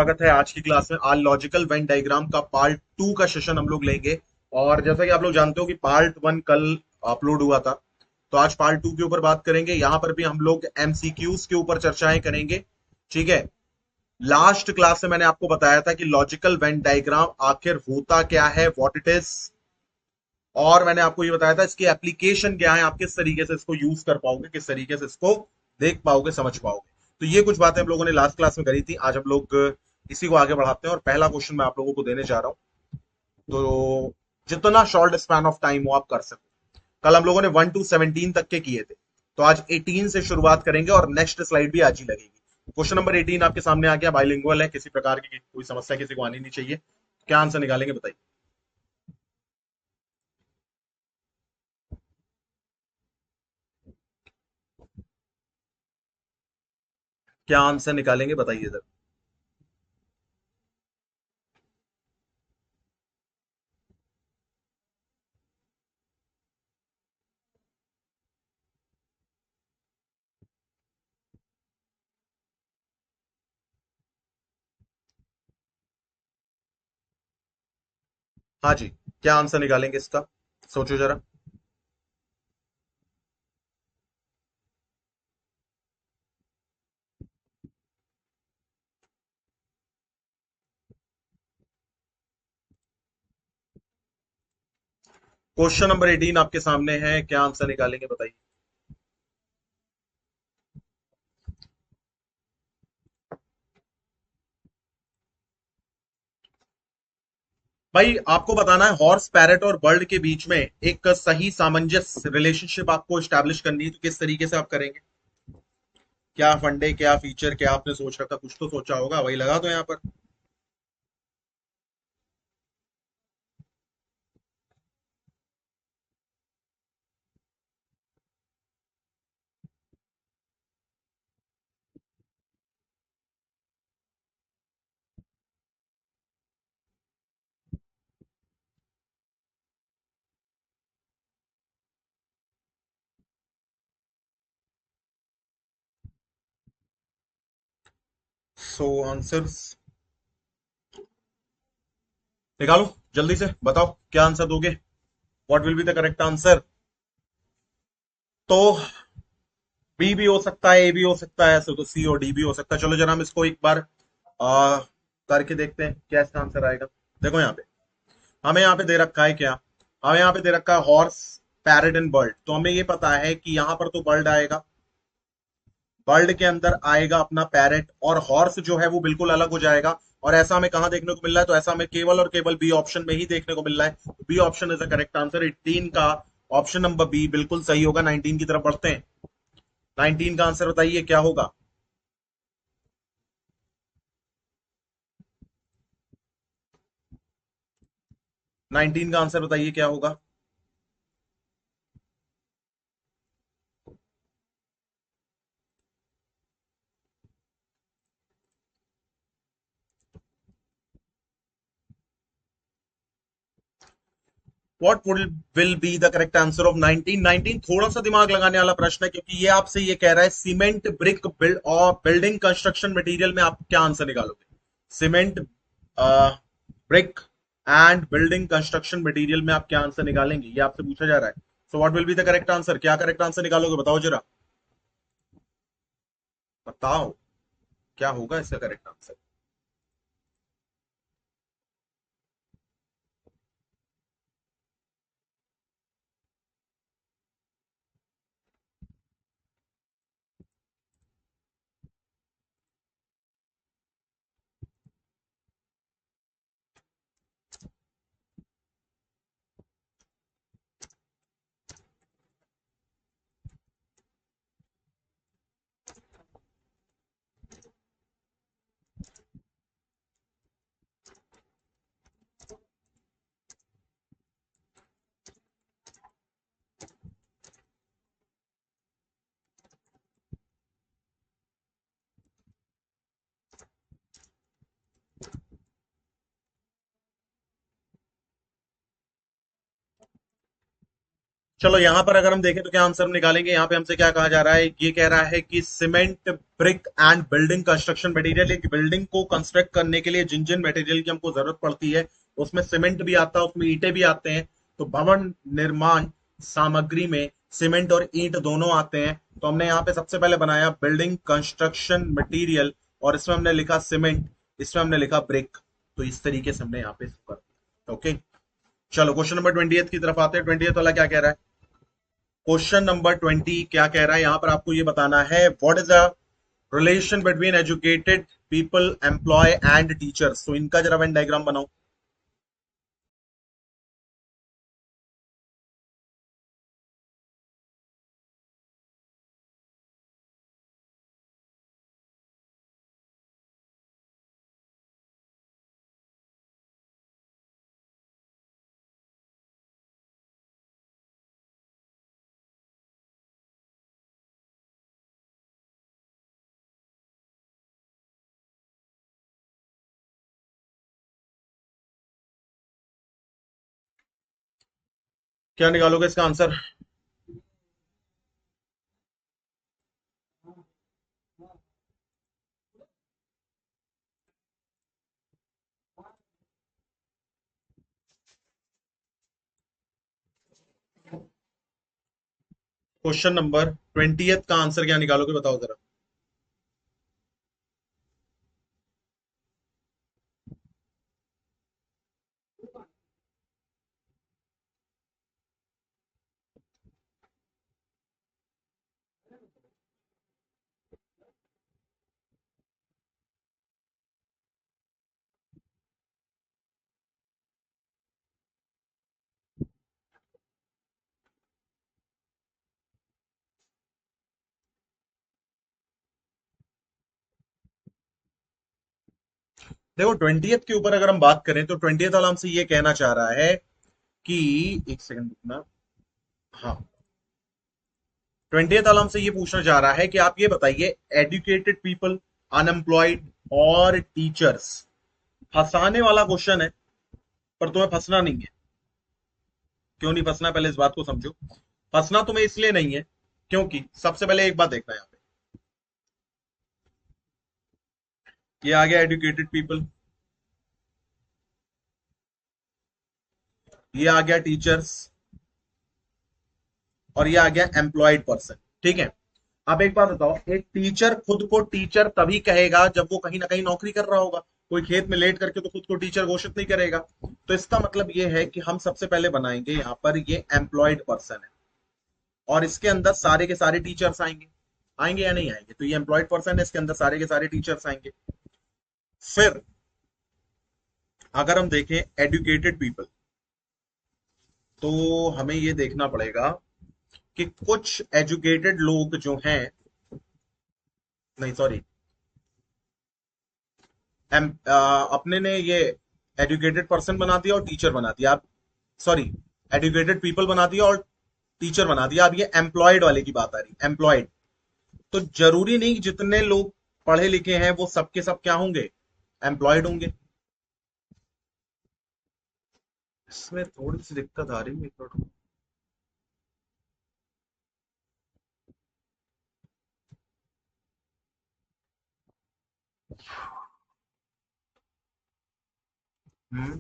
स्वागत है आज की क्लास में। आज लॉजिकल वेन डायग्राम का पार्ट 2 का सेशन हम लोग लेंगे। और जैसा कि आप लोग जानते हो कि पार्ट 1 कल अपलोड हुआ था, तो आज पार्ट 2 के ऊपर बात करेंगे। यहां पर भी हम लोग एमसीक्यूज के ऊपर चर्चाएं करेंगे। ठीक है। लास्ट क्लास में मैंने आपको बताया था कि लॉजिकल वेन डायग्राम आखिर होता क्या है, व्हाट इट इज, और मैंने आपको ये बताया था इसकी एप्लीकेशन क्या है, आप किस तरीके से इसको यूज कर पाओगे, किस तरीके से इसको देख पाओगे, समझ पाओगे। तो ये कुछ बातें हम लोगों ने लास्ट क्लास में करी थी। आज हम लोग इसी को आगे बढ़ाते हैं और पहला क्वेश्चन मैं आप लोगों को देने जा रहा हूं। तो जितना शॉर्ट स्पैन ऑफ टाइम हो आप कर सको। कल हम लोगों ने 1 to 17 तक के किए थे, तो आज 18 से शुरुआत करेंगे और नेक्स्ट स्लाइड भी आज ही लगेगी। क्वेश्चन नंबर 18 आपके सामने आ गया, बाइलिंगुअल है, किसी प्रकार की कोई समस्या किसी को आनी नहीं चाहिए। क्या आंसर निकालेंगे बताइए। क्या आंसर निकालेंगे बताइए सर। हाँ जी, क्या आंसर निकालेंगे इसका, सोचो जरा। क्वेश्चन नंबर 18 आपके सामने है, क्या आंसर निकालेंगे बताइए। भाई आपको बताना है हॉर्स, पैरेट और बर्ड के बीच में एक सही सामंजस्य रिलेशनशिप आपको स्टैब्लिश करनी है, तो किस तरीके से आप करेंगे। क्या फंडे, क्या फीचर, क्या आपने सोच रखा, कुछ तो सोचा होगा, वही लगा दो यहाँ पर। सो आंसर्स निकालो, जल्दी से बताओ क्या आंसर दोगे। What will be the correct answer. तो बी भी हो सकता है, ए भी हो सकता है, ऐसे तो सी और डी भी हो सकता है। चलो जरा हम इसको एक बार आ, करके देखते हैं क्या इसका आंसर आएगा। देखो यहाँ पे हमें यहाँ पे दे रखा है क्या, हमें यहाँ पे दे रखा है हॉर्स, पैरेट एंड बर्ड। तो हमें ये पता है कि यहाँ पर तो बर्ड आएगा, बर्ड के अंदर आएगा अपना पैरेट, और हॉर्स जो है वो बिल्कुल अलग हो जाएगा। और ऐसा हमें कहाँ देखने को मिल रहा है, तो ऐसा हमें केवल और केवल बी ऑप्शन में ही देखने को मिल रहा है। B option is the correct answer. 18 का ऑप्शन नंबर बी बिल्कुल सही होगा। 19 की तरफ बढ़ते हैं। 19 का आंसर बताइए क्या होगा। 19 का आंसर बताइए क्या होगा। What will be the correct answer of 19। 19 थोड़ा सा दिमाग लगाने वाला प्रश्न है, क्योंकि ये आपसे ये कह रहा है सीमेंट, ब्रिक, बिल्ड और बिल्डिंग कंस्ट्रक्शन मटेरियल में आप क्या आंसर निकालोगे। Cement, brick and building construction material में आप क्या आंसर निकालेंगे, ये आपसे पूछा जा रहा है। So what will be the correct answer, क्या करेक्ट आंसर निकालोगे बताओ जरा। बताओ क्या होगा इसका करेक्ट आंसर। चलो यहां पर अगर हम देखें तो क्या आंसर निकालेंगे, यहाँ पे हमसे क्या कहा जा रहा है, ये कह रहा है कि cement, brick and building construction material, एक बिल्डिंग को कंस्ट्रक्ट करने के लिए जिन जिन मटेरियल की हमको जरूरत पड़ती है उसमें सीमेंट भी आता है, उसमें ईंटें भी आते हैं। तो भवन निर्माण सामग्री में सीमेंट और ईंट दोनों आते हैं। तो हमने यहाँ पे सबसे पहले बनाया बिल्डिंग कंस्ट्रक्शन मटेरियल, और इसमें हमने लिखा सीमेंट, इसमें हमने लिखा ब्रिक। तो इस तरीके से हमने यहाँ पे कर दिया। ओके, चलो क्वेश्चन नंबर 20 की तरफ आते हैं। 20 वाला क्या कह रहा है? क्वेश्चन नंबर 20 क्या कह रहा है, यहां पर आपको ये बताना है, what is the relation between educated people, employ and teachers. तो इनका जरा वेन डायग्राम बनाओ। क्या निकालोगे इसका आंसर? क्वेश्चन नंबर 20 का आंसर क्या निकालोगे, बताओ जरा। देखो 20 के ऊपर अगर हम बात करें तो 20 वाला हमसे ये कहना चाह रहा है कि, एक सेकंड रुकना। हाँ, 20 वाला हमसे ये पूछना चाह रहा है कि आप ये बताइए, एजुकेटेड पीपल, अनएम्प्लॉयड और टीचर्स। फंसाने वाला क्वेश्चन है, पर तुम्हें फंसना नहीं है। क्यों नहीं फंसना, पहले इस बात को समझो। फंसना तुम्हें इसलिए नहीं है क्योंकि सबसे पहले एक बात देखना है यहाँ पे, ये आ गया एजुकेटेड पीपल, ये आ गया टीचर्स, और ये आ गया एम्प्लॉयड पर्सन। ठीक है। अब एक बात बताओ, एक टीचर खुद को टीचर तभी कहेगा जब वो कहीं ना कहीं नौकरी कर रहा होगा। कोई खेत में लेट करके तो खुद को टीचर घोषित नहीं करेगा। तो इसका मतलब ये है कि हम सबसे पहले बनाएंगे यहाँ पर, ये एम्प्लॉयड पर्सन है, और इसके अंदर सारे के सारे टीचर्स आएंगे। आएंगे या नहीं आएंगे? तो ये एम्प्लॉयड पर्सन है, इसके अंदर सारे के सारे टीचर्स आएंगे। फिर अगर हम देखें एजुकेटेड पीपल, तो हमें ये देखना पड़ेगा कि कुछ एजुकेटेड लोग जो हैं, नहीं सॉरी, अपने ने ये एजुकेटेड पर्सन बना दिया और टीचर बना दिया। आप सॉरी, एजुकेटेड पीपल बना दिया और टीचर बना दिया। अब ये एम्प्लॉयड वाले की बात आ रही, एम्प्लॉयड। तो जरूरी नहीं कि जितने लोग पढ़े लिखे हैं वो सबके सब क्या होंगे, एम्प्लॉयड होंगे। इसमें थोड़ी सी दिक्कत आ रही है, एक मिनट। हम्म,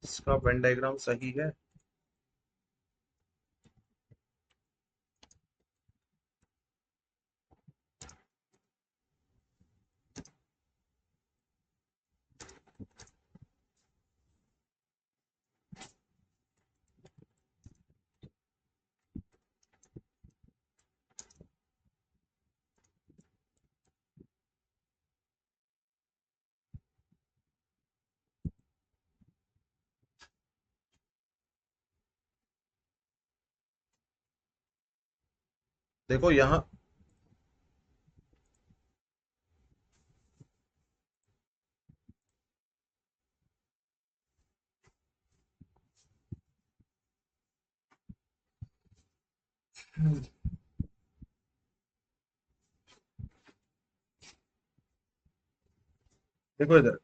इसका वेन डायग्राम सही है। देखो यहाँ, देखो इधर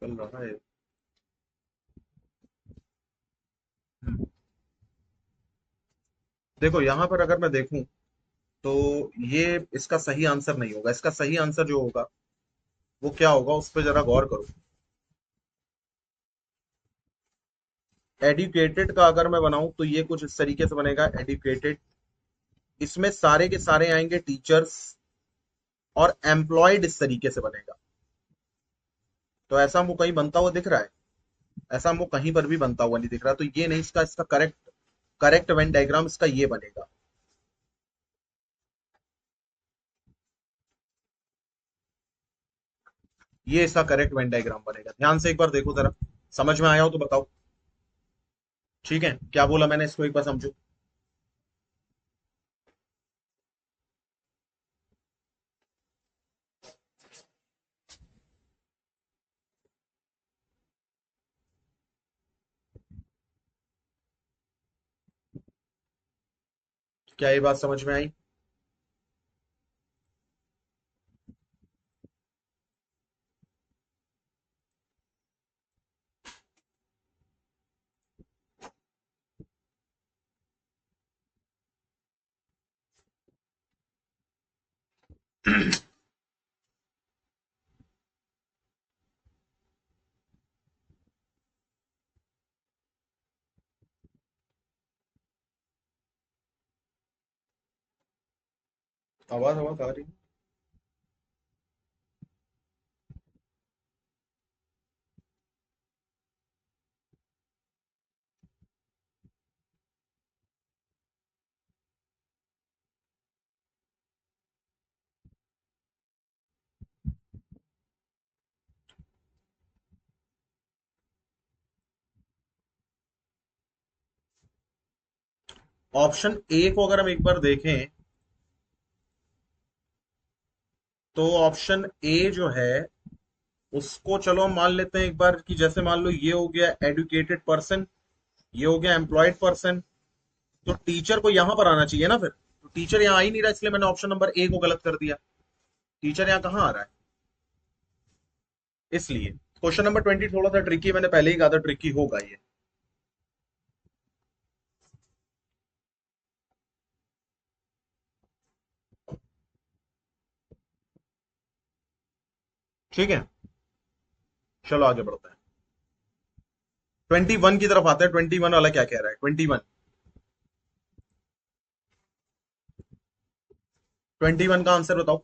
चल रहा है। देखो यहां पर अगर मैं देखूं तो ये इसका सही आंसर नहीं होगा। इसका सही आंसर जो होगा वो क्या होगा, उस पर जरा गौर करो। एडुकेटेड का अगर मैं बनाऊं तो ये कुछ इस तरीके से बनेगा, एडुकेटेड। इसमें सारे के सारे आएंगे टीचर्स, और एम्प्लॉयड इस तरीके से बनेगा। तो ऐसा हमको कहीं बनता हुआ दिख रहा है? ऐसा हमको कहीं पर भी बनता हुआ नहीं दिख रहा, तो ये नहीं, इसका इसका करेक्ट करेक्ट वेन डायग्राम इसका ये बनेगा। ये इसका करेक्ट वेन डायग्राम बनेगा। ध्यान से एक बार देखो जरा, समझ में आया हो तो बताओ। ठीक है, क्या बोला मैंने, इसको एक बार समझो। क्या ये बात समझ में आई? आवाज आवाज आ रही है? ऑप्शन ए को अगर हम एक बार देखें तो ऑप्शन ए जो है उसको चलो हम मान लेते हैं एक बार कि जैसे मान लो ये हो गया एडुकेटेड पर्सन, ये हो गया एम्प्लॉयड पर्सन। तो टीचर को यहां पर आना चाहिए ना फिर, तो टीचर यहाँ आ ही नहीं रहा, इसलिए मैंने ऑप्शन नंबर ए को गलत कर दिया। टीचर यहाँ कहाँ आ रहा है? इसलिए क्वेश्चन नंबर 20 थोड़ा सा ट्रिकी, मैंने पहले ही कहा था ट्रिकी होगा ये। ठीक है, चलो आगे बढ़ते हैं। 21 की तरफ आते हैं। 21 वाला क्या कह रहा है? 21, 21 का आंसर बताओ।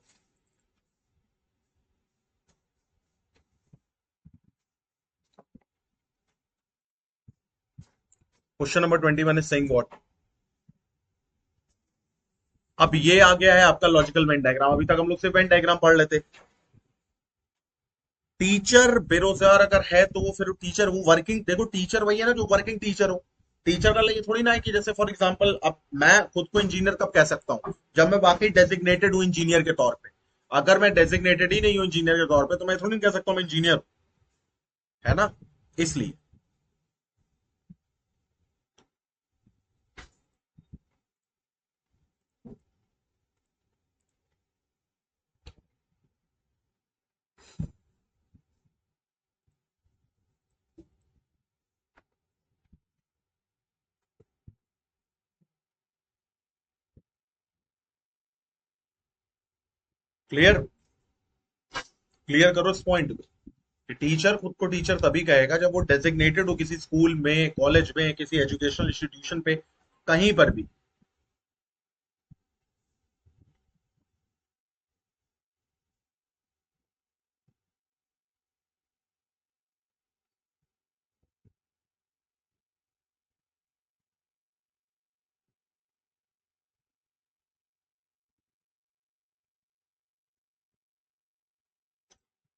Question number 21 is saying what? अब ये आ गया है आपका लॉजिकल वेन डायग्राम। अभी तक हम लोग सिर्फ वेन डायग्राम पढ़ लेते। टीचर बेरोजगार अगर है तो वो फिर टीचर, वो वर्किंग, देखो टीचर वही है ना जो वर्किंग टीचर हो। टीचर का ये थोड़ी ना है कि जैसे फॉर एग्जांपल अब मैं खुद को इंजीनियर कब कह सकता हूँ, जब मैं वाकई डेजिग्नेटेड हूँ इंजीनियर के तौर पे। अगर मैं डेजिग्नेटेड ही नहीं हूँ इंजीनियर के तौर पे तो मैं थोड़ी नहीं कह सकता हूँ मैं इंजीनियर हूँ, है ना? इसलिए क्लियर, क्लियर करो इस पॉइंट को कि टीचर खुद को टीचर तभी कहेगा जब वो डेजिग्नेटेड हो किसी स्कूल में, कॉलेज में, किसी एजुकेशनल इंस्टीट्यूशन पे, कहीं पर भी।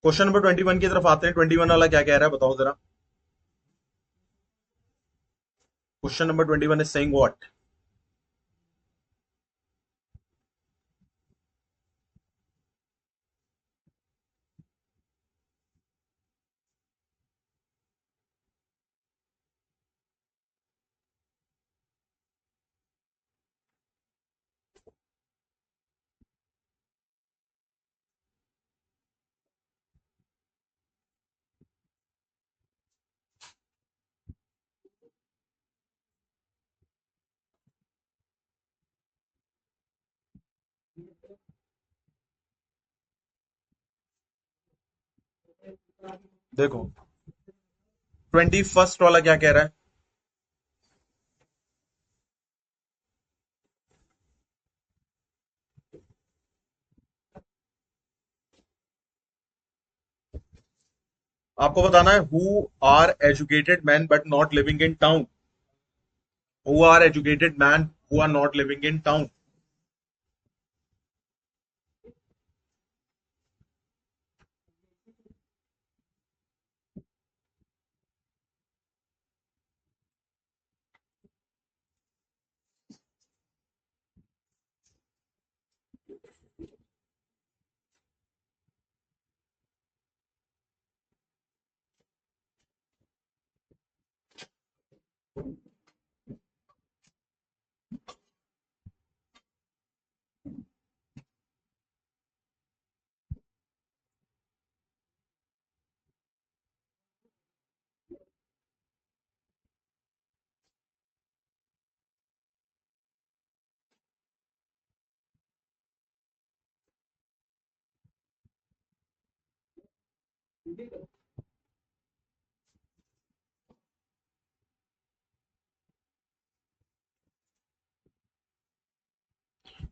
क्वेश्चन नंबर 21 की तरफ आते हैं। 21 वाला क्या कह रहा है बताओ जरा। Question number 21 is saying what? देखो 21st वाला क्या कह रहा है? आपको बताना है who are educated man but not living in town. Who are educated man who are not living in town.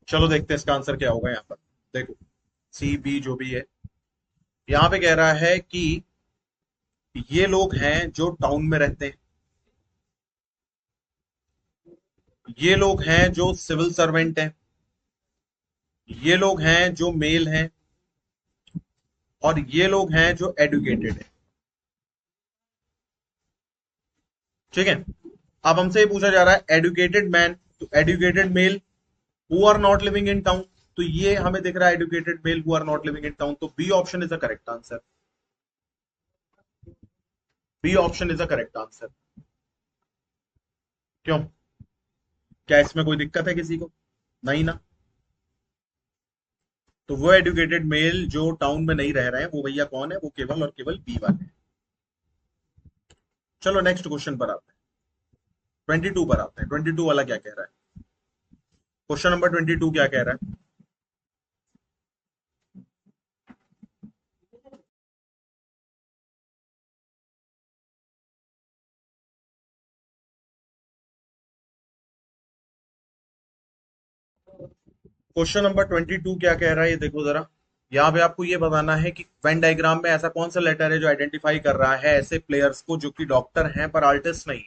चलो देखते हैं इसका आंसर क्या होगा यहाँ पर। देखो सी बी जो भी है, यहाँ पे कह रहा है कि ये लोग हैं जो टाउन में रहते हैं, ये लोग हैं जो सिविल सर्वेंट हैं, ये लोग हैं जो मेल हैं, और ये लोग हैं जो एडुकेटेड हैं। ठीक है। अब हमसे ये पूछा जा रहा है एडुकेटेड मैन, तो educated male who are not living in town. तो ये हमें दिख रहा है educated male who are not living in town, तो B option is the correct answer. B option is the correct answer. क्यों? क्या इसमें कोई दिक्कत है किसी को? नहीं ना। तो वो एडुकेटेड मेल जो टाउन में नहीं रह रहे हैं वो भैया कौन है? वो केवल और केवल बी वाले हैं। चलो नेक्स्ट क्वेश्चन पर आते हैं। 22 पर आते हैं। 22 वाला क्या कह रहा है? क्वेश्चन नंबर 22 क्या कह रहा है? क्वेश्चन नंबर 22 क्या कह रहा है ये देखो जरा। यहाँ पे आपको ये बताना है कि वेन डायग्राम में ऐसा कौन सा लेटर है जो आइडेंटिफाई कर रहा है ऐसे प्लेयर्स को जो कि डॉक्टर हैं पर आर्टिस्ट नहीं।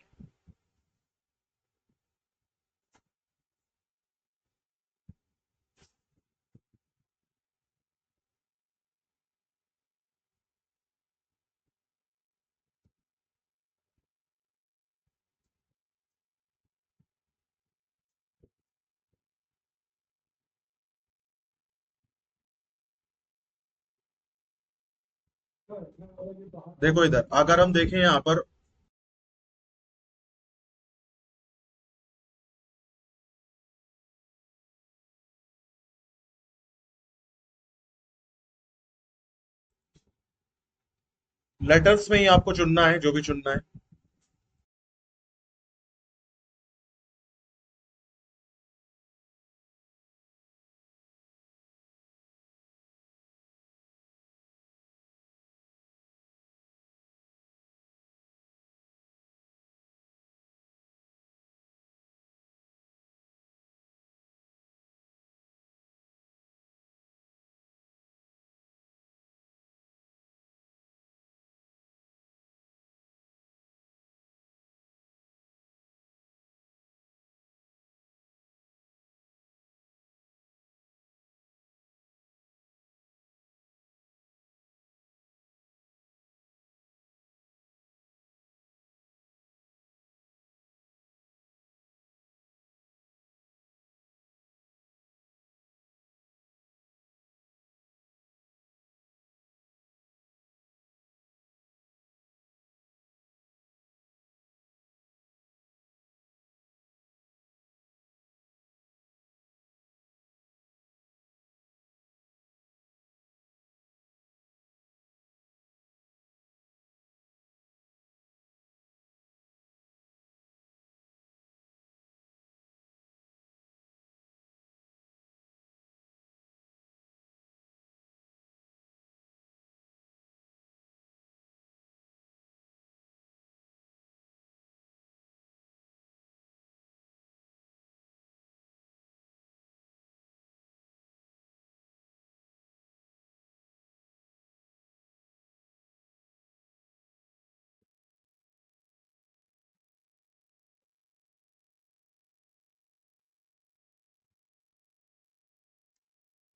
देखो इधर अगर हम देखें यहाँ पर लेटर्स में ही आपको चुनना है जो भी चुनना है।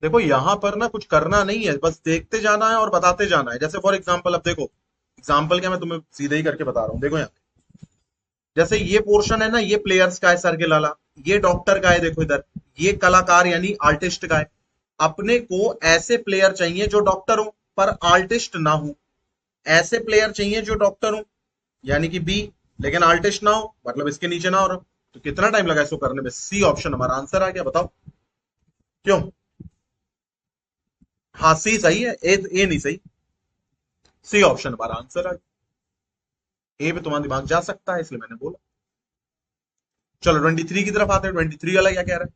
देखो यहां पर ना कुछ करना नहीं है, बस देखते जाना है और बताते जाना है। जैसे फॉर एग्जांपल अब देखो, एग्जांपल क्या, मैं तुम्हें सीधे ही करके बता रहा हूँ। देखो यहाँ जैसे ये पोर्शन है ना, ये प्लेयर्स का है सर्किल वाला, ये डॉक्टर का है, देखो इधर ये कलाकार यानी आर्टिस्ट का है। अपने को ऐसे प्लेयर चाहिए जो डॉक्टर हो पर आर्टिस्ट ना हो, ऐसे प्लेयर चाहिए जो डॉक्टर हो यानी कि बी, लेकिन आर्टिस्ट ना हो मतलब इसके नीचे ना हो रहा। तो कितना टाइम लगा इसको करने में? सी ऑप्शन हमारा आंसर आ गया, बताओ क्यों? हाँ सी सही है, ए नहीं सही, सी ऑप्शन हमारा आंसर आ गया। ए पे तुम्हारा दिमाग जा सकता है इसलिए मैंने बोला। चलो 23 की तरफ आते हैं, 23 वाला क्या कह रहा है?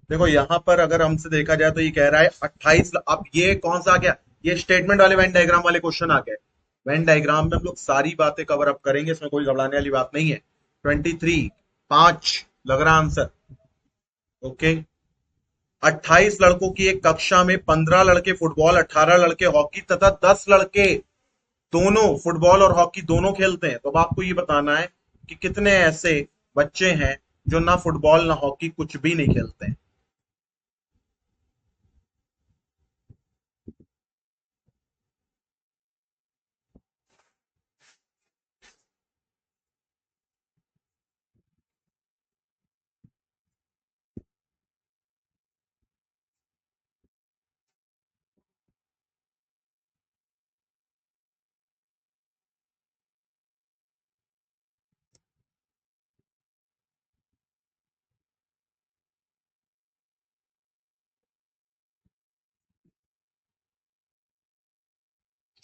देखो यहां पर अगर हमसे देखा जाए तो ये कह रहा है 28। अब ये कौन सा आ गया? ये स्टेटमेंट वाले वेन डायग्राम वाले क्वेश्चन आ गए। वेन डायग्राम में हम लोग सारी बातें कवर अप करेंगे, इसमें कोई घबराने वाली बात नहीं है। 23, 5 लग रहा आंसर। ओके। 28 लड़कों की एक कक्षा में 15 लड़के फुटबॉल, 18 लड़के हॉकी तथा 10 लड़के दोनों फुटबॉल और हॉकी दोनों खेलते हैं। तो अब आपको ये बताना है कि कितने ऐसे बच्चे हैं जो ना फुटबॉल ना हॉकी कुछ भी नहीं खेलते हैं।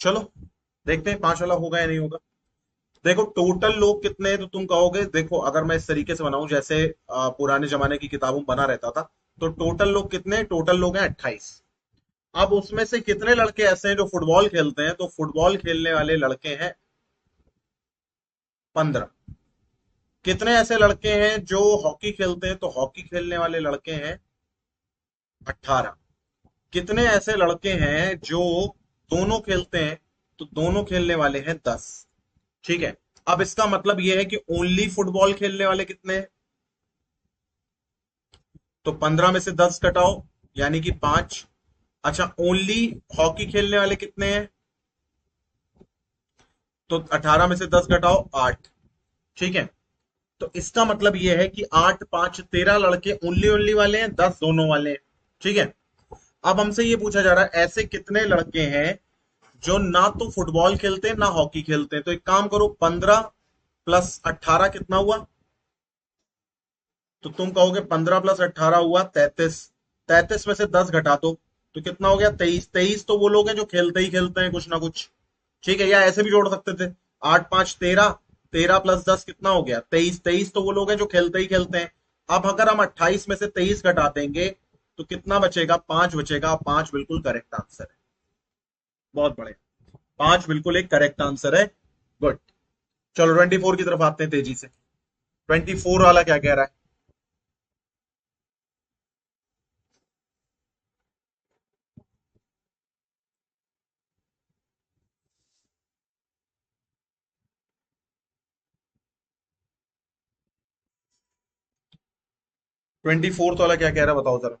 चलो देखते हैं 5 वाला होगा या नहीं होगा। देखो टोटल लोग कितने हैं तो तुम कहोगे, देखो अगर मैं इस तरीके से बनाऊं जैसे पुराने जमाने की किताबों में बना रहता था, तो टोटल लोग कितने हैं? टोटल लोग हैं 28। अब उसमें से कितने लड़के ऐसे हैं जो फुटबॉल खेलते हैं? तो फुटबॉल खेलने वाले लड़के हैं 15। कितने ऐसे लड़के हैं जो हॉकी खेलते हैं? तो हॉकी खेलने वाले लड़के हैं 18। कितने ऐसे लड़के हैं जो दोनों खेलते हैं? तो दोनों खेलने वाले हैं 10। ठीक है। अब इसका मतलब यह है कि ओनली फुटबॉल खेलने वाले कितने हैं? तो 15 में से 10 घटाओ यानी कि 5। अच्छा ओनली हॉकी खेलने वाले कितने हैं? तो 18 में से 10 घटाओ 8। ठीक है। तो इसका मतलब यह है कि 8 5 13 लड़के ओनली ओनली वाले हैं, 10 दोनों वाले हैं। ठीक है। अब हमसे ये पूछा जा रहा है ऐसे कितने लड़के हैं जो ना तो फुटबॉल खेलते हैं ना हॉकी खेलते हैं। तो एक काम करो, 15 प्लस 18 कितना हुआ? तो तुम कहोगे 15 प्लस 18 हुआ 33। 33 में से 10 घटा दो तो कितना हो गया? 23। 23 तो वो लोग हैं जो खेलते ही खेलते हैं कुछ ना कुछ। ठीक है, या ऐसे भी जोड़ सकते थे, 8 5 13, 13 प्लस 10 कितना हो गया? 23। 23 तो वो लोग हैं जो खेलते ही खेलते हैं। अब अगर हम 28 में से 23 घटा देंगे तो कितना बचेगा? 5 बचेगा। 5 बिल्कुल करेक्ट आंसर है। बहुत बढ़िया, 5 बिल्कुल एक करेक्ट आंसर है। गुड। चलो 24 की तरफ आते हैं तेजी से। 24 वाला क्या कह रहा है? 24 वाला क्या कह रहा है बताओ जरा।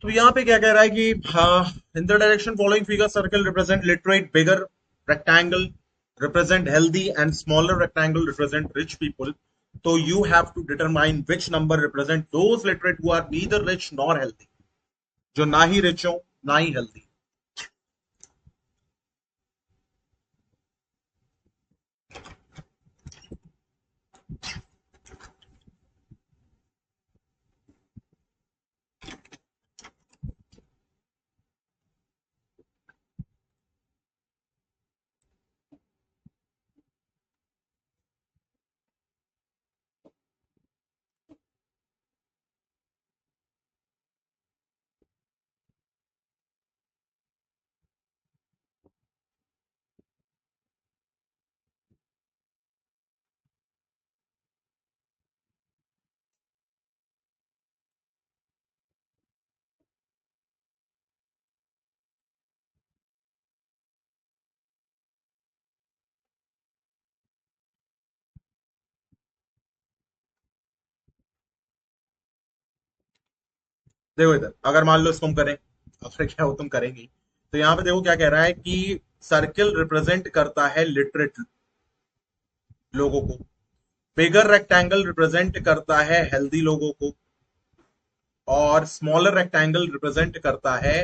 तो यहाँ पे क्या कह रहा है कि in the direction following figure circle represent literate bigger rectangle represent healthy and smaller rectangle represent rich people. तो you have to determine which number represent those literate who are neither rich nor healthy, जो ना ही rich हो ना ही healthy. देखो इधर, अगर मान लो इसको हम करें, अगर क्या हो तुम करेंगी, तो यहां पे देखो क्या कह रहा है कि सर्किल रिप्रेजेंट करता है लिटरेट लोगों को, बिगर रेक्टेंगल रिप्रेजेंट करता है हेल्दी लोगों को, और स्मॉलर रेक्टेंगल रिप्रेजेंट करता है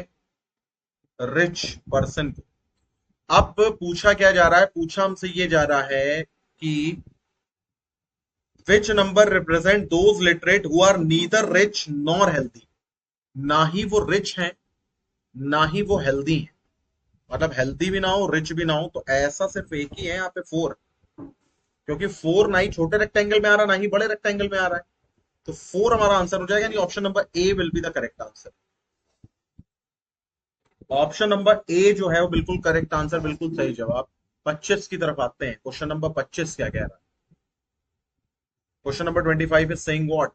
रिच पर्सन को। अब पूछा क्या जा रहा है, पूछा हमसे ये जा रहा है कि which number represent those literate who are neither rich nor healthy, ना ही वो रिच हैं ना ही वो हेल्दी हैं, मतलब हेल्दी भी ना हो रिच भी ना हो, तो ऐसा सिर्फ एक ही है यहाँ पे, फोर। क्योंकि फोर ना ही छोटे रेक्टेंगल में आ रहा ना ही बड़े रेक्टेंगल में आ रहा है, तो फोर हमारा आंसर हो जाएगा, यानी option number A will be the correct answer. Option number A जो है वो बिल्कुल करेक्ट आंसर, बिल्कुल सही जवाब। 25 की तरफ आते हैं, क्वेश्चन नंबर 25 क्या कह रहा है। Question number 25 is saying what.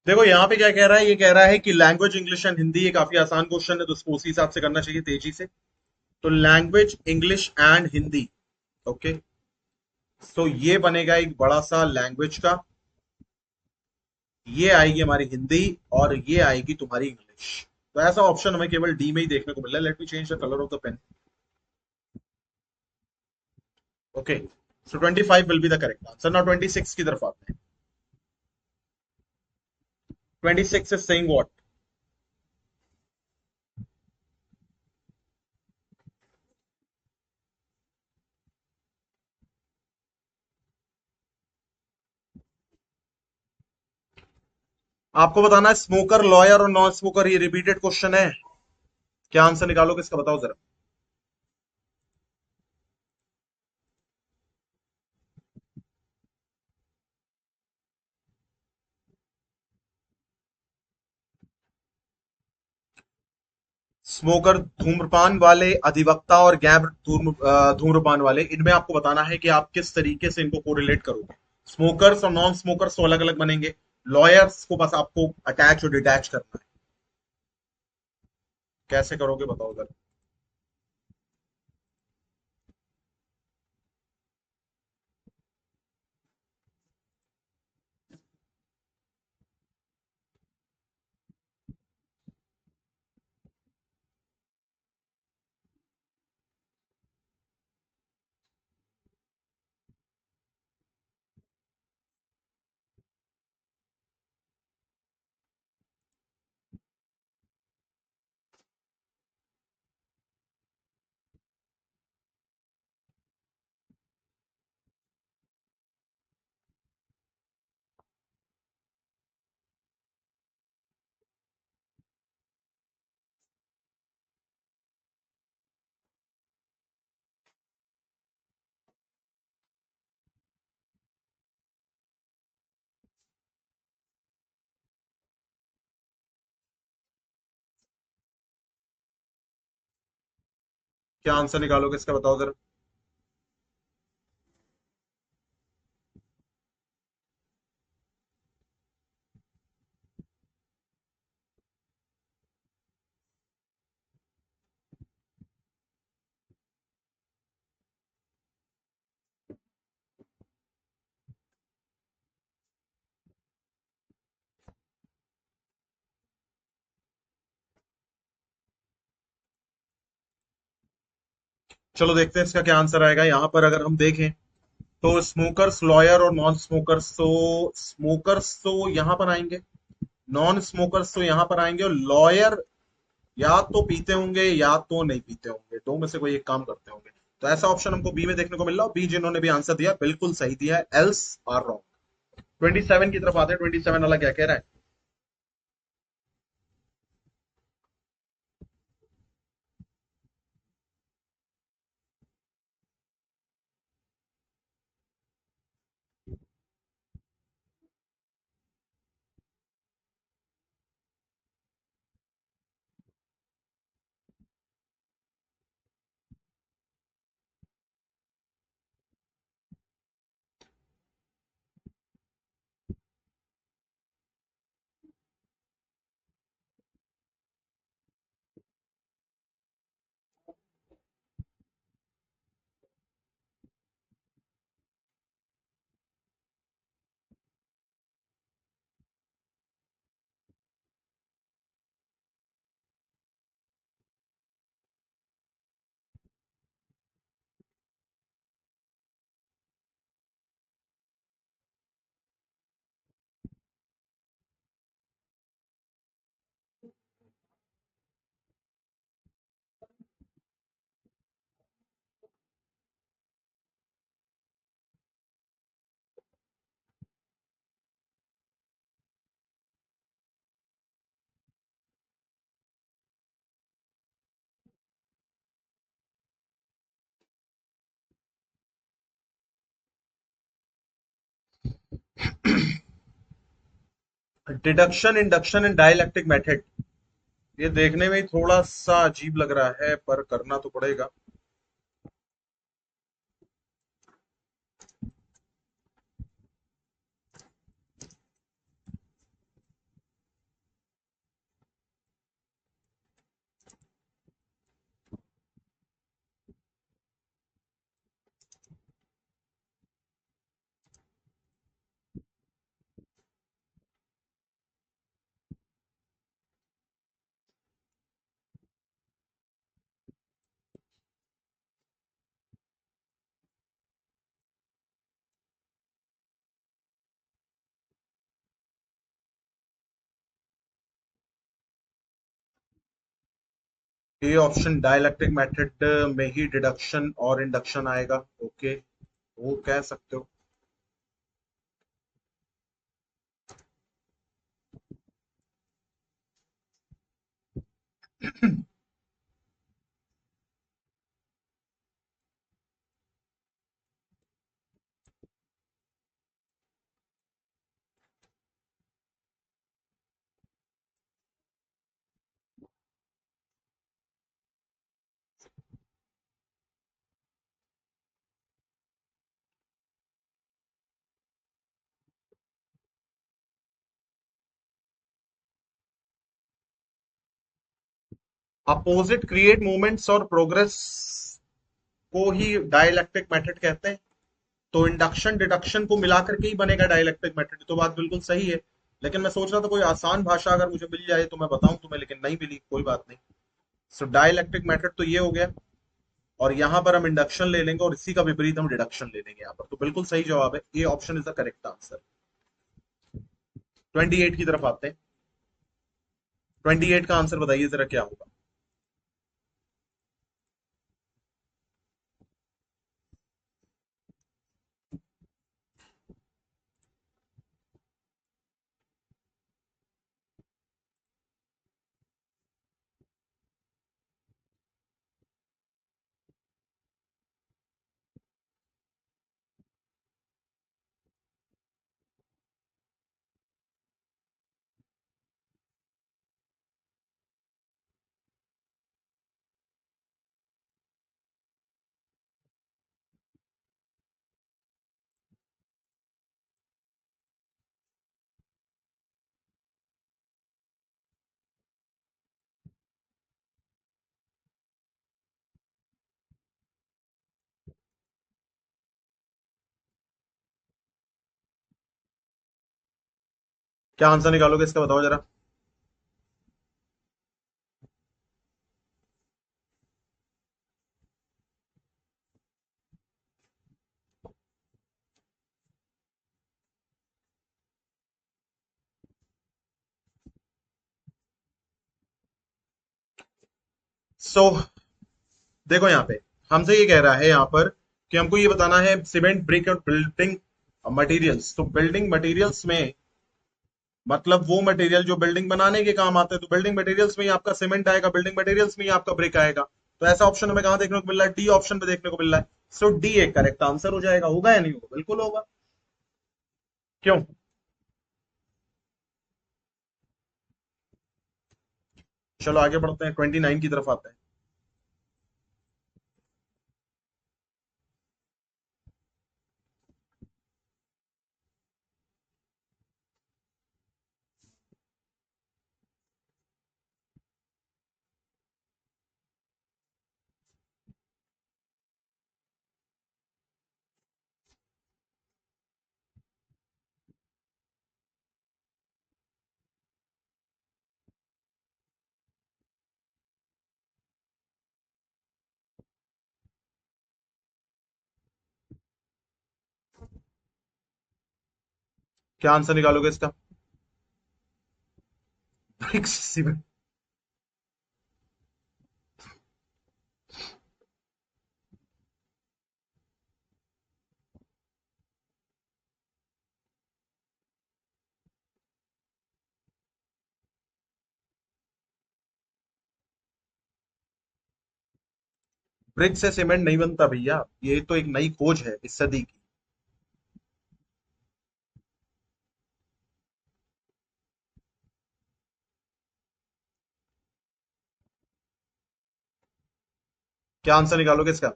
देखो यहाँ पे क्या कह रहा है, ये कह रहा है कि लैंग्वेज इंग्लिश एंड हिंदी, ये काफी आसान क्वेश्चन है, तो उसको उसी हिसाब से करना चाहिए तेजी से। तो language English and Hindi, okay, so ये बनेगा एक बड़ा सा लैंग्वेज का, ये आएगी हमारी हिंदी, और ये आएगी तुम्हारी इंग्लिश। तो ऐसा ऑप्शन हमें केवल डी में ही देखने को मिल रहा है। Let me change the colour of the pen. Okay, so 25 will be the correct answer. Now 26 की तरफ आते हैं। 26 इज सेइंग व्हाट। आपको बताना है स्मोकर, लॉयर और नॉन स्मोकर, ये रिपीटेड क्वेश्चन है। क्या आंसर निकालोगे इसका, बताओ जरा। स्मोकर धूम्रपान वाले, अधिवक्ता और गैर धूम्रपान वाले, इनमें आपको बताना है कि आप किस तरीके से इनको कोरिलेट करोगे। स्मोकर्स और नॉन स्मोकर्स तो अलग अलग बनेंगे, लॉयर्स को बस आपको अटैच और डिटैच करना है। कैसे करोगे बताओ जरा। क्या आंसर निकालोगे इसका, बताओ जरा। चलो देखते हैं इसका क्या आंसर आएगा। यहाँ पर अगर हम देखें तो स्मोकर्स, लॉयर और नॉन स्मोकर्स, तो स्मोकर्स तो यहाँ पर आएंगे, नॉन स्मोकर्स तो यहाँ पर आएंगे, और लॉयर या तो पीते होंगे या तो नहीं पीते होंगे, दो में से कोई एक काम करते होंगे। तो ऐसा ऑप्शन हमको बी में देखने को मिल रहा है, बी जिन्होंने भी आंसर दिया बिल्कुल सही दिया है, एल्स आर रॉन्ग। 27 की तरफ आते हैं, 27 वाला क्या कह रहा है। Deduction, induction and dielectric method, ये देखने में ही थोड़ा सा अजीब लग रहा है, पर करना तो पड़ेगा। ये ऑप्शन डाइलेक्ट्रिक मेथड में ही डिडक्शन और इंडक्शन आएगा, ओके, वो कह सकते हो। अपोजिट क्रिएट मूवमेंट्स और प्रोग्रेस को ही डाइलेक्ट्रिक मेथड कहते हैं। तो इंडक्शन डिडक्शन को मिलाकर के ही बनेगा डाइलेक्ट्रिक मेथड, तो बात बिल्कुल सही है। लेकिन मैं सोच रहा था कोई आसान भाषा अगर मुझे मिल जाए तो मैं बताऊं तुम्हें, लेकिन नहीं मिली, कोई बात नहीं। सो डाइलेक्ट्रिक मेथड तो ये हो गया, और यहां पर हम इंडक्शन ले लेंगे और इसी का विपरीत हम डिडक्शन ले लेंगे यहाँ पर, तो बिल्कुल सही जवाब है, ये option is the correct answer. 28 की तरफ आते हैं। 28 का आंसर बताइए जरा क्या होगा। क्या आंसर निकालोगे इसका, बताओ जरा। सो देखो यहाँ पे हमसे ये कह रहा है यहाँ पर कि हमको ये बताना है सीमेंट ब्रिक और बिल्डिंग मटेरियल्स। तो बिल्डिंग मटेरियल्स में मतलब वो मटेरियल जो बिल्डिंग बनाने के काम आते हैं, तो बिल्डिंग मटेरियल्स में ही आपका सीमेंट आएगा, बिल्डिंग मटेरियल्स में ही आपका ब्रिक आएगा। तो ऐसा ऑप्शन हमें कहाँ देखने को मिल रहा है? डी ऑप्शन पे देखने को मिल रहा है। सो डी एक करेक्ट आंसर हो जाएगा। होगा या नहीं होगा? बिल्कुल होगा। क्यों? चलो आगे बढ़ते हैं, 29 की तरफ आते हैं। क्या आंसर निकालोगे इसका? Bricks cement. ब्रिक से सीमेंट नहीं बनता भैया, ये तो एक नई खोज है इस सदी की। क्या आंसर निकालोगे इसका?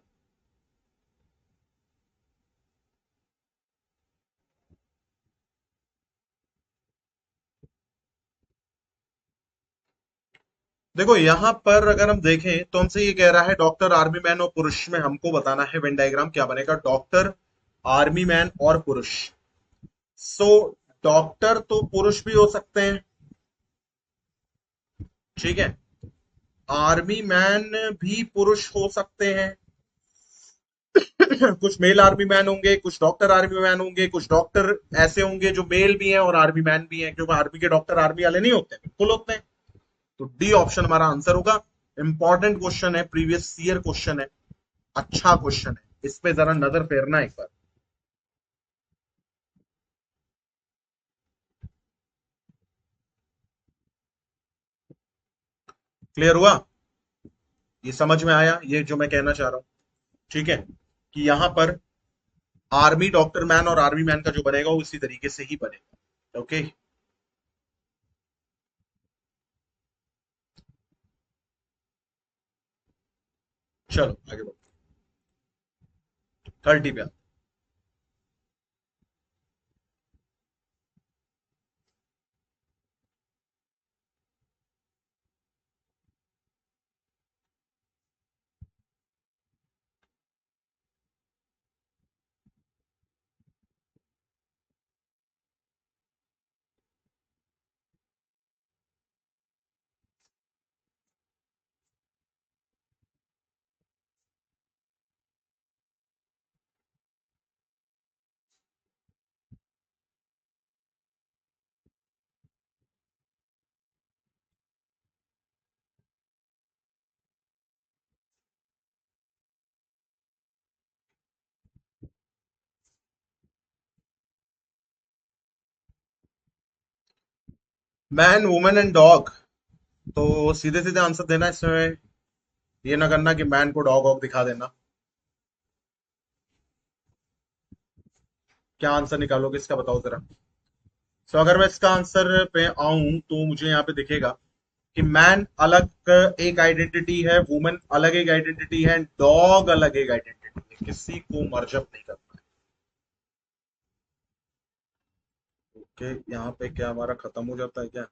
देखो यहां पर अगर हम देखें तो हमसे ये कह रहा है डॉक्टर, आर्मी मैन और पुरुष में हमको बताना है वेन डायग्राम क्या बनेगा। डॉक्टर, आर्मी मैन और पुरुष। सो डॉक्टर तो पुरुष भी हो सकते हैं, ठीक है। आर्मी मैन भी पुरुष हो सकते हैं। कुछ मेल आर्मी मैन होंगे, कुछ डॉक्टर आर्मी मैन होंगे, कुछ डॉक्टर ऐसे होंगे जो मेल भी हैं और आर्मी मैन भी हैं, क्योंकि आर्मी के डॉक्टर आर्मी वाले नहीं होते, बिल्कुल होते हैं। तो डी ऑप्शन हमारा आंसर होगा। इंपॉर्टेंट क्वेश्चन है, प्रीवियस ईयर क्वेश्चन है, अच्छा क्वेश्चन है, इस पे जरा नजर फेरना एक बार। क्लियर हुआ? ये समझ में आया ये जो मैं कहना चाह रहा हूं? ठीक है, कि यहां पर आर्मी डॉक्टर मैन और आर्मी मैन का जो बनेगा वो इसी तरीके से ही बनेगा। ओके, चलो आगे बढ़ो। 30 पे मैन वुमेन एंड डॉग। तो सीधे सीधे आंसर देना इसमें, ये ना करना कि मैन को डॉग वॉग दिखा देना। क्या आंसर निकालोगे इसका, बताओ जरा। सो अगर मैं इसका आंसर पे आऊं तो मुझे यहाँ पे दिखेगा कि मैन अलग एक आइडेंटिटी है, वुमेन अलग एक आइडेंटिटी है, डॉग अलग एक आइडेंटिटी है, किसी को मर्जब नहीं करना है। ओके, यहाँ पे क्या हमारा खत्म हो जाता है क्या?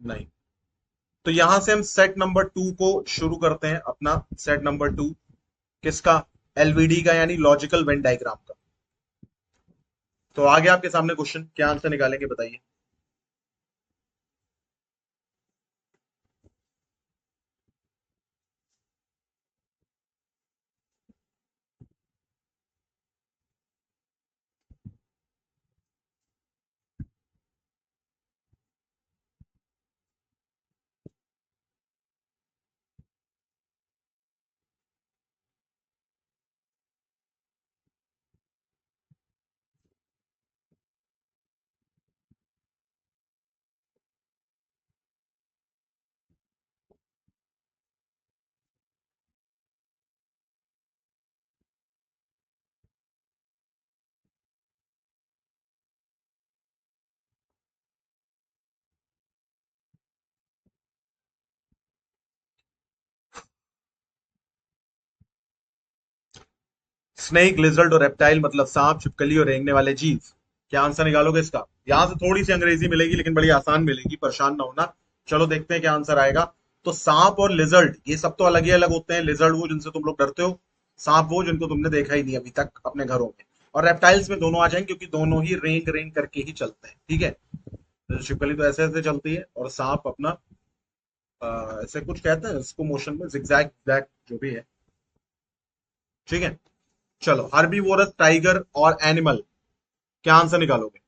नहीं। तो यहां से हम सेट नंबर 2 को शुरू करते हैं अपना। सेट नंबर 2 किसका? एलवीडी का, यानी लॉजिकल वेन डायग्राम का। तो आगे आपके सामने क्वेश्चन, क्या आंसर निकालेंगे बताइए। स्नेक, लिजर्ड और रेप्टाइल मतलब सांप, छिपकली और रेंगने वाले जीव। क्या आंसर निकालोगे इसका? यहां से थोड़ी सी अंग्रेजी मिलेगी लेकिन बड़ी आसान मिलेगी, परेशान ना होना। चलो देखते हैं क्या आंसर आएगा। तो सांप और लिजर्ड ये सब तो अलग ही अलग होते हैं। लिजर्ड वो जिनसे तुम लोग डरते हो, सांप वो जिनको तुमने देखा ही नहीं अभी तक अपने घरों में। और रेप्टाइल्स में दोनों आ जाएंगे क्योंकि दोनों ही रेंग रेंग करके ही चलते हैं, ठीक है। तो छिपकली तो ऐसे ऐसे चलती है और सांप अपना ऐसे कुछ कहते हैं इसको मोशन में, जिगजैग जैग जो भी है, ठीक है। चलो, हर्बीवोरस, टाइगर और एनिमल, क्या आंसर निकालोगे?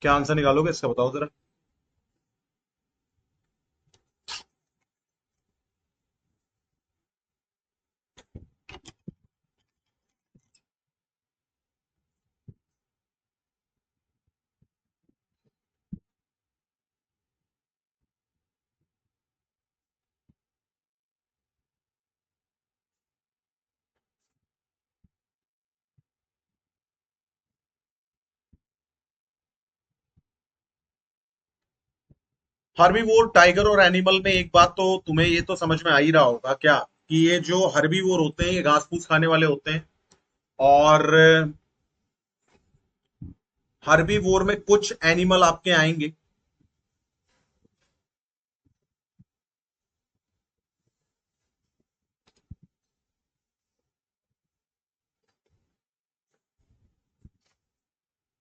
क्या आंसर निकालोगे इसका, बताओ जरा। हर्बीवोर, टाइगर और एनिमल में एक बात तो तुम्हें ये तो समझ में आ ही रहा होगा क्या, कि ये जो हर्बीवोर होते हैं ये घास फूस खाने वाले होते हैं। और हर्बीवोर में कुछ एनिमल आपके आएंगे।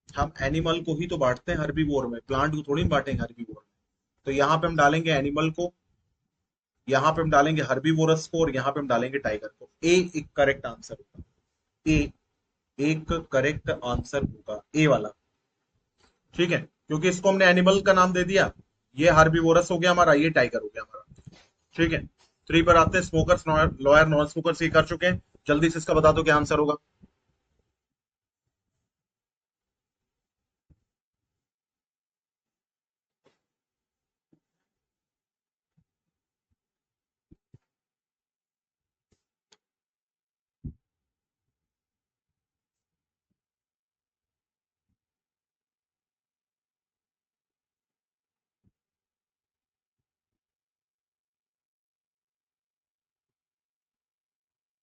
हम एनिमल को ही तो बांटते हैं हर्बीवोर में, प्लांट को थोड़ी ना बांटेंगे हर्बीवोर में। तो यहाँ पे हम डालेंगे एनिमल को, यहाँ पे हम डालेंगे हर्बीवोरस को, और यहाँ पे हम डालेंगे टाइगर को। ए एक करेक्ट आंसर होगा। ए एक करेक्ट आंसर होगा, ए वाला, ठीक है। क्योंकि इसको हमने एनिमल का नाम दे दिया। ये हार्बीवोरस हो गया हमारा, ये टाइगर हो गया हमारा, ठीक है। थ्री पर आते हैं, स्मोकर्स, लॉयर, नॉन स्मोकर्स, ये कर चुके हैं। जल्दी से इसका बता दो क्या आंसर होगा।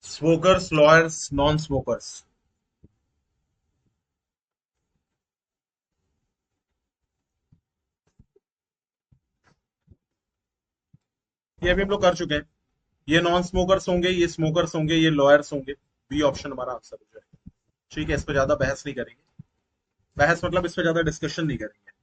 Smokers, lawyers, non smokers. ये अभी हम लोग कर चुके हैं। ये नॉन स्मोकर्स होंगे, ये स्मोकर्स होंगे, ये लॉयर्स होंगे। बी ऑप्शन हमारा आंसर हो जाएगा। ठीक है, इस पर ज्यादा बहस नहीं करेंगे। बहस मतलब इस पर ज्यादा डिस्कशन नहीं करेंगे।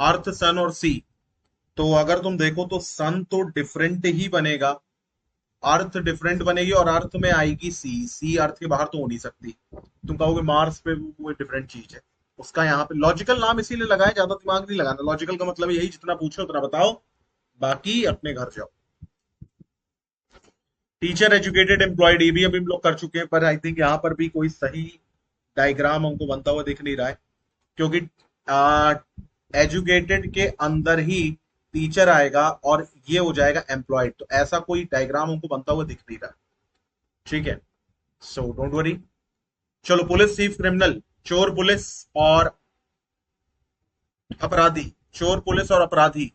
अर्थ, सन और सी। तो अगर तुम देखो तो सन तो डिफरेंट ही बनेगा, अर्थ डिफरेंट बनेगी, और अर्थ में आएगी सी। सी अर्थ के बाहर तो हो नहीं सकती। तुम कहोगे मार्स पे वो डिफरेंट चीज है। उसका यहाँ पे लॉजिकल नाम इसीलिए लगाया, ज्यादा दिमाग नहीं लगाना। लॉजिकल का मतलब यही, जितना पूछो उतना बताओ, बाकी अपने घर जाओ। टीचर, एजुकेटेड, एम्प्लॉयड, ये भी अभी हम लोग कर चुके हैं, पर आई थिंक यहाँ पर भी कोई सही डायग्राम हमको बनता हुआ दिख नहीं रहा है, क्योंकि एजुकेटेड के अंदर ही टीचर आएगा और ये हो जाएगा एम्प्लॉयड, तो ऐसा कोई डायग्राम हमको बनता हुआ दिख नहीं रहा। ठीक है, सो डोंट वरी। चलो, पुलिस, थीफ, क्रिमिनल। चोर, पुलिस और अपराधी। चोर, पुलिस और अपराधी।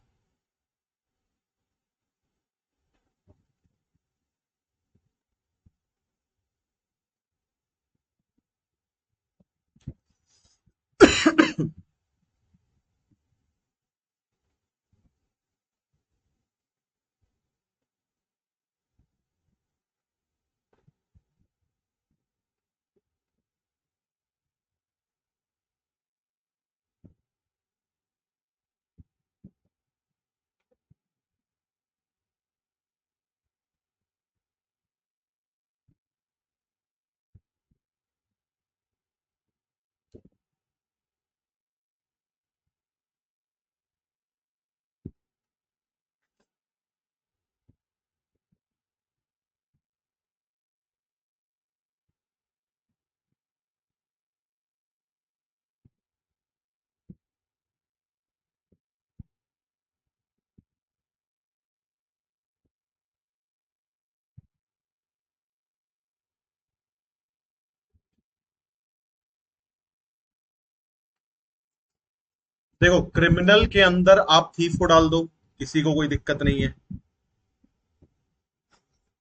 देखो, क्रिमिनल के अंदर आप थीफ को डाल दो, किसी को कोई दिक्कत नहीं है।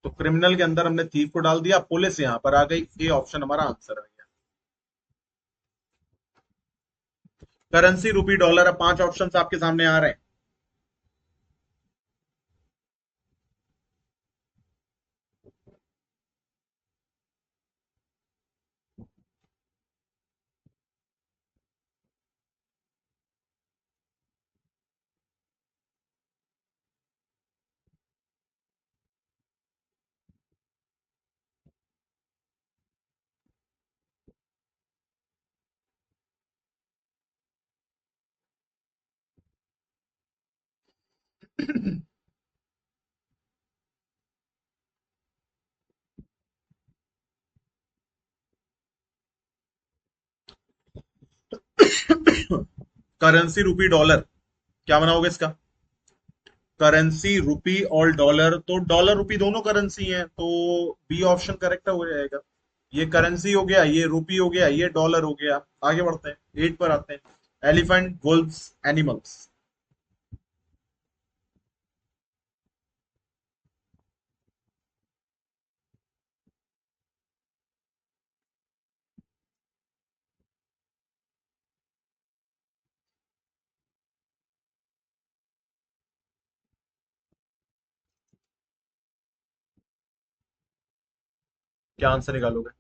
तो क्रिमिनल के अंदर हमने थीफ को डाल दिया, पुलिस यहां पर आ गई, ये ऑप्शन हमारा आंसर है। करेंसी, रुपी, डॉलर। अब 5 ऑप्शन आपके सामने आ रहे हैं। करेंसी, रुपी, डॉलर। क्या बनाओगे इसका? करेंसी, रुपी और डॉलर, तो डॉलर रुपी दोनों करेंसी हैं, तो बी ऑप्शन करेक्ट हो जाएगा। ये करेंसी हो गया, ये रुपी हो गया, ये डॉलर हो गया। आगे बढ़ते हैं, 8 पर आते हैं। Elephant, Wolves, animals. क्या आंसर निकालोगे?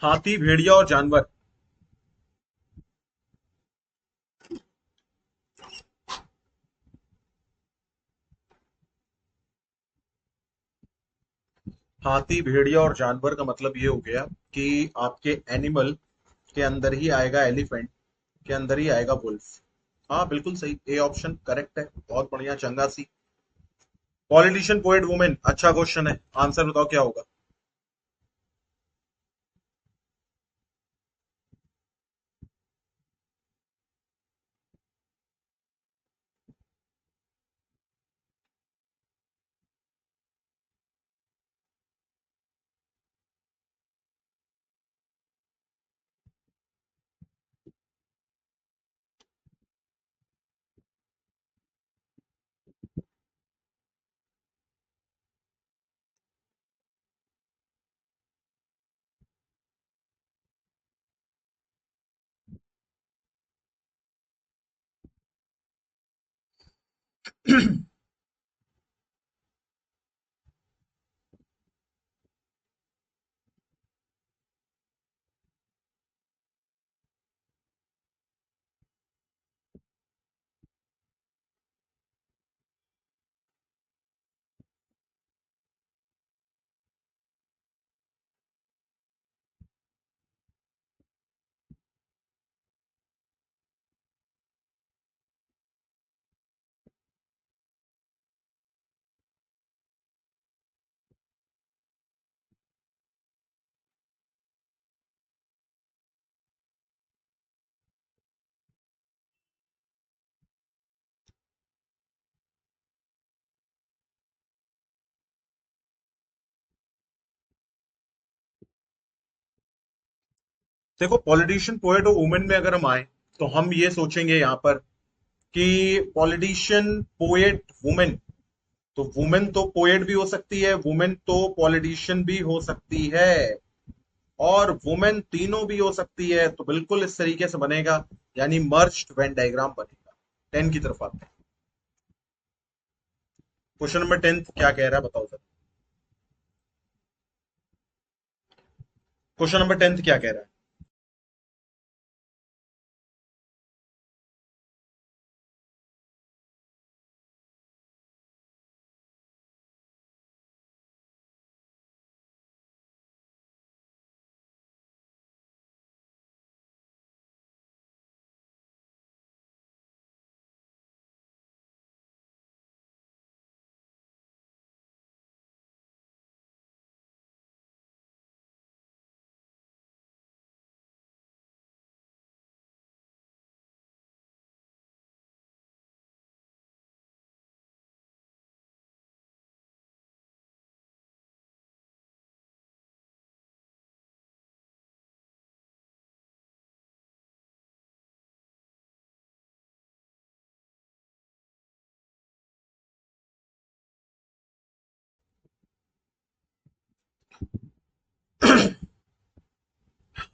हाथी, भेड़िया और जानवर। हाथी, भेड़िया और जानवर का मतलब ये हो गया कि आपके एनिमल के अंदर ही आएगा एलिफेंट, के अंदर ही आएगा वुल्फ। हाँ, बिल्कुल सही, ए ऑप्शन करेक्ट है। बहुत बढ़िया, चंगा सी। Politician, poet, women. अच्छा क्वेश्चन है, आंसर बताओ क्या होगा? देखो, पॉलिटिशियन पोएट और वुमेन में अगर हम आए तो हम ये सोचेंगे यहाँ पर कि पॉलिटिशियन पोएट वुमेन, तो वुमेन तो पोएट भी हो सकती है, वुमेन तो पॉलिटिशियन भी हो सकती है, और वुमेन तीनों भी हो सकती है, तो बिल्कुल इस तरीके से बनेगा, यानी मर्ज्ड वेन डायग्राम बनेगा। 10 की तरफ आते हैं। क्वेश्चन नंबर 10 क्या कह रहा है बताओ सर। क्वेश्चन नंबर 10 क्या कह रहा है?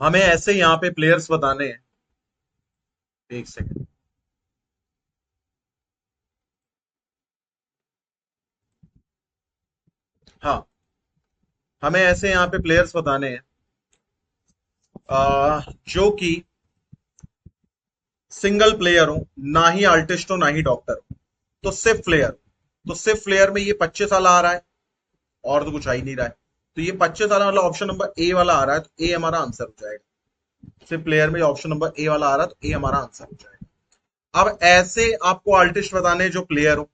हमें ऐसे यहाँ पे प्लेयर्स बताने हैं। एक सेकंड। हाँ, हमें ऐसे यहाँ पे प्लेयर्स बताने हैं जो कि सिंगल प्लेयर हो, ना ही आर्टिस्ट हो ना ही डॉक्टर हो, तो सिर्फ प्लेयर। तो सिर्फ प्लेयर में ये 25 साल आ रहा है, और तो कुछ आ ही नहीं रहा है। तो ये 25 साल मतलब ऑप्शन नंबर ए वाला आ रहा है, तो ए हमारा आंसर हो जाएगा। सिर्फ प्लेयर में ऑप्शन नंबर ए वाला आ रहा है, तो ए हमारा आंसर हो जाएगा। अब ऐसे आपको आर्टिस्ट बताने हैं जो प्लेयर हो।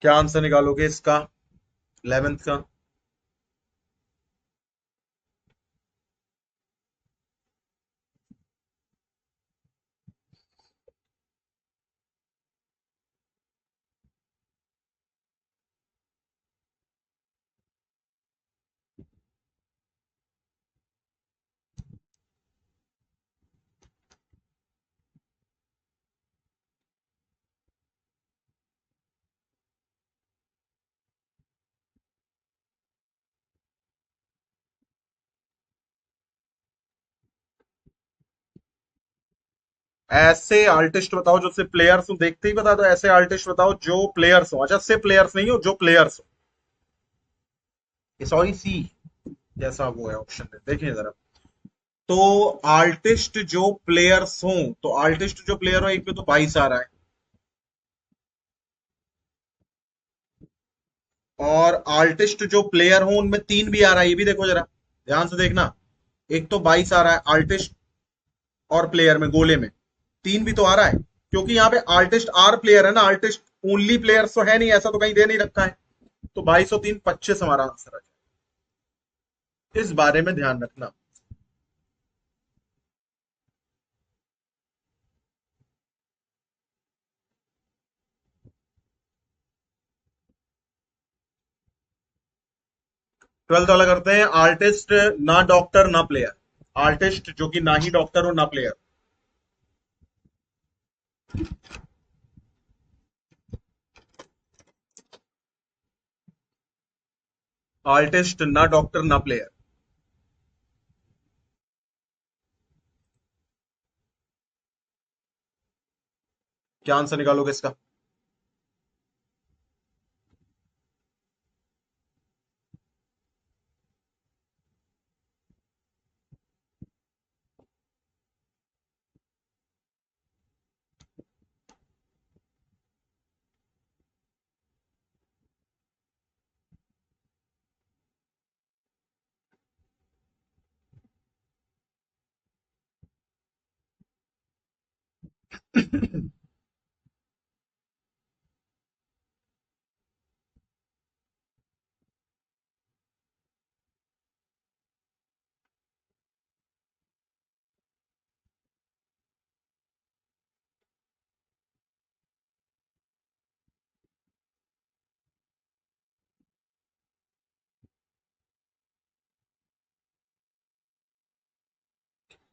क्या आंसर निकालोगे इसका, 11th का? ऐसे आर्टिस्ट बताओ जो सिर्फ प्लेयर्स हो, देखते ही बता दो। ऐसे आर्टिस्ट बताओ जो प्लेयर्स हो। अच्छा, सिर्फ प्लेयर्स नहीं हो, जो प्लेयर्स हो। सॉरी, सी जैसा वो है ऑप्शन में, देखिए जरा। तो आर्टिस्ट जो प्लेयर्स हो, तो आर्टिस्ट जो प्लेयर हो, एक पे तो 22 आ रहा है, और आर्टिस्ट जो प्लेयर हो उनमें 3 भी आ रहा है, ये भी देखो जरा, ध्यान से देखना। एक तो 22 आ रहा है आर्टिस्ट और प्लेयर में, गोले में 3 भी तो आ रहा है, क्योंकि यहाँ पे आर्टिस्ट आर प्लेयर है ना, आर्टिस्ट ओनली प्लेयर्स तो है नहीं, ऐसा तो कहीं दे नहीं रखा है। तो 22 और 3 25 हमारा आंसर है। इस बारे में ध्यान रखना। 12th वाला करते हैं। आर्टिस्ट ना डॉक्टर ना प्लेयर। आर्टिस्ट जो कि ना ही डॉक्टर हो ना प्लेयर। आर्टिस्ट ना डॉक्टर ना प्लेयर। क्या आंसर निकालोगे इसका?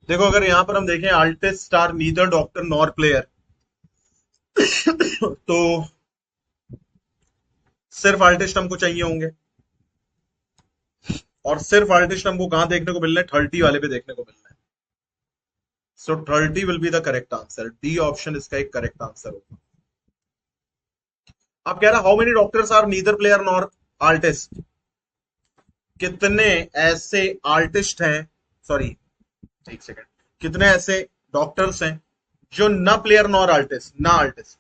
देखो, अगर यहां पर हम देखें artist are neither doctor nor player, तो सिर्फ आर्टिस्ट हमको चाहिए होंगे। और सिर्फ आर्टिस्ट हमको कहां देखने को मिलना है? 30 वाले पे देखने को मिलना है। So 30 will be the correct answer. D option इसका एक करेक्ट आंसर होगा। आप कह रहा how many doctors are neither player nor artist. कितने ऐसे आर्टिस्ट हैं, सॉरी, एक सेकेंड, कितने ऐसे डॉक्टर्स हैं जो ना प्लेयर नॉर आर्टिस्ट, ना आर्टिस्ट।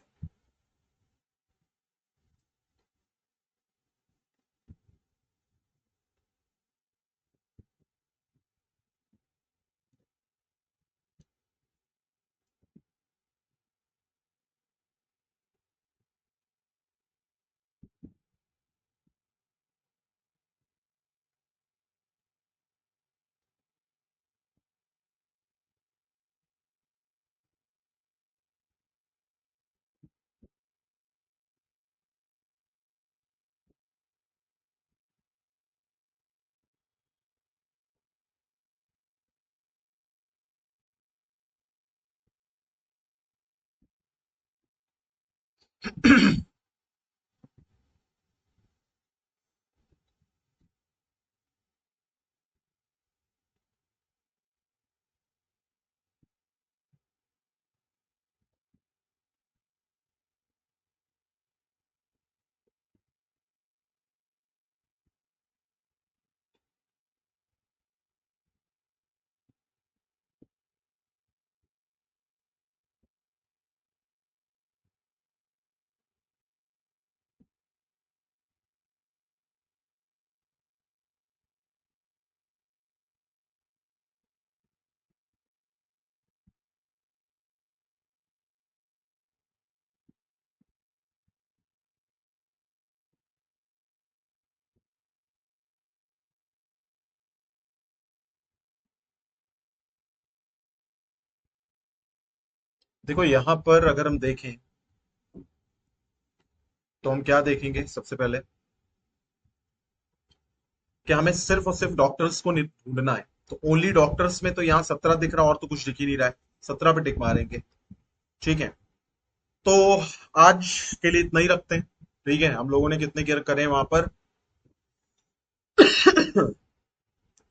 देखो, यहां पर अगर हम देखें तो हम क्या देखेंगे सबसे पहले, कि हमें सिर्फ और सिर्फ डॉक्टर्स को ढूंढना है। तो ओनली डॉक्टर्स में तो यहाँ 17 दिख रहा, और तो कुछ दिख ही नहीं रहा है। 17 पे टिक मारेंगे। ठीक है। तो आज के लिए इतना ही रखते हैं। ठीक है, हम लोगों ने कितने केयर करे वहां पर?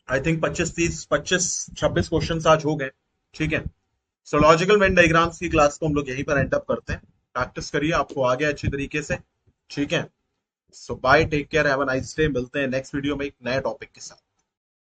आई थिंक 25 26 क्वेश्चन आज हो गए। ठीक है। सो लॉजिकल वेन डायग्राम्स की क्लास को हम लोग यहीं पर एंड अप करते हैं। प्रैक्टिस करिए, आपको आ गया अच्छी तरीके से। ठीक है। So bye, take care, have a nice day. मिलते हैं नेक्स्ट वीडियो में एक नए टॉपिक के साथ।